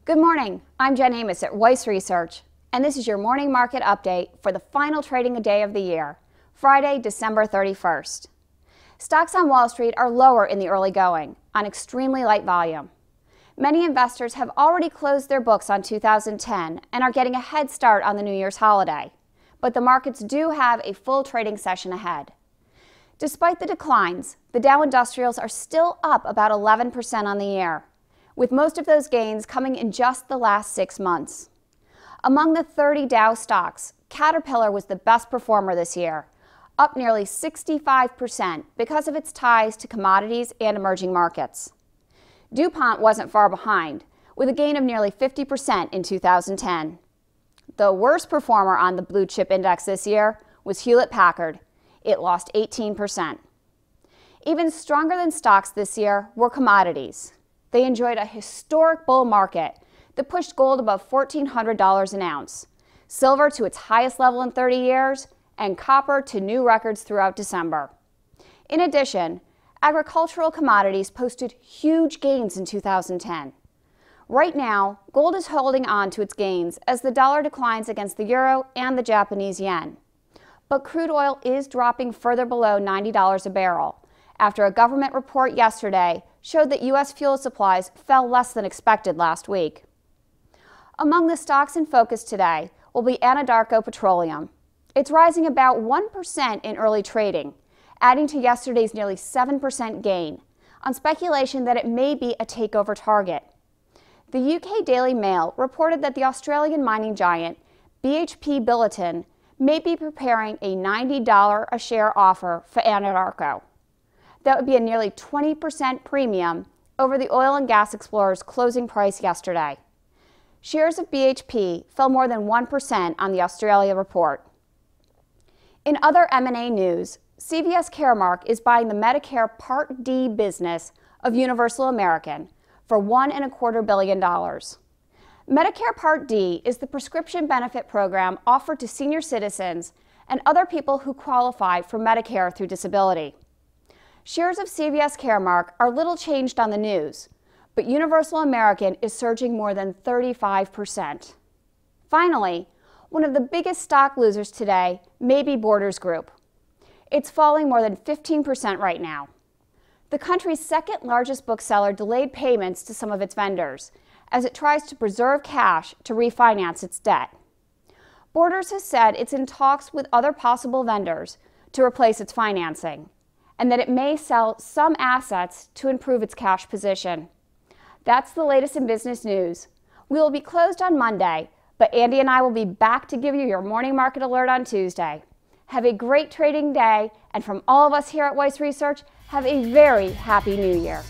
Good morning, I'm Jen Amos at Weiss Research, and this is your morning market update for the final trading day of the year, Friday, December 31st. Stocks on Wall Street are lower in the early going, on extremely light volume. Many investors have already closed their books on 2010 and are getting a head start on the New Year's holiday, but the markets do have a full trading session ahead. Despite the declines, the Dow Industrials are still up about 11% on the year, with most of those gains coming in just the last 6 months. Among the 30 Dow stocks, Caterpillar was the best performer this year, up nearly 65% because of its ties to commodities and emerging markets. DuPont wasn't far behind, with a gain of nearly 50% in 2010. The worst performer on the blue chip index this year was Hewlett-Packard. It lost 18%. Even stronger than stocks this year were commodities. They enjoyed a historic bull market that pushed gold above $1,400 an ounce, silver to its highest level in 30 years, and copper to new records throughout December. In addition, agricultural commodities posted huge gains in 2010. Right now, gold is holding on to its gains as the dollar declines against the euro and the Japanese yen. But crude oil is dropping further below $90 a barrel after a government report yesterday showed that U.S. fuel supplies fell less than expected last week. Among the stocks in focus today will be Anadarko Petroleum. It's rising about 1% in early trading, adding to yesterday's nearly 7% gain, on speculation that it may be a takeover target. The UK Daily Mail reported that the Australian mining giant BHP Billiton may be preparing a $90 a share offer for Anadarko. That would be a nearly 20% premium over the oil and gas explorer's closing price yesterday. Shares of BHP fell more than 1% on the Australia report. In other M&A news, CVS Caremark is buying the Medicare Part D business of Universal American for $1.25 billion. Medicare Part D is the prescription benefit program offered to senior citizens and other people who qualify for Medicare through disability. Shares of CVS Caremark are little changed on the news, but Universal American is surging more than 35%. Finally, one of the biggest stock losers today may be Borders Group. It's falling more than 15% right now. The country's second largest bookseller delayed payments to some of its vendors as it tries to preserve cash to refinance its debt. Borders has said it's in talks with other possible vendors to replace its financing, and that it may sell some assets to improve its cash position. That's the latest in business news. We will be closed on Monday, but Andy and I will be back to give you your morning market alert on Tuesday. Have a great trading day, and from all of us here at Weiss Research, have a very happy New Year.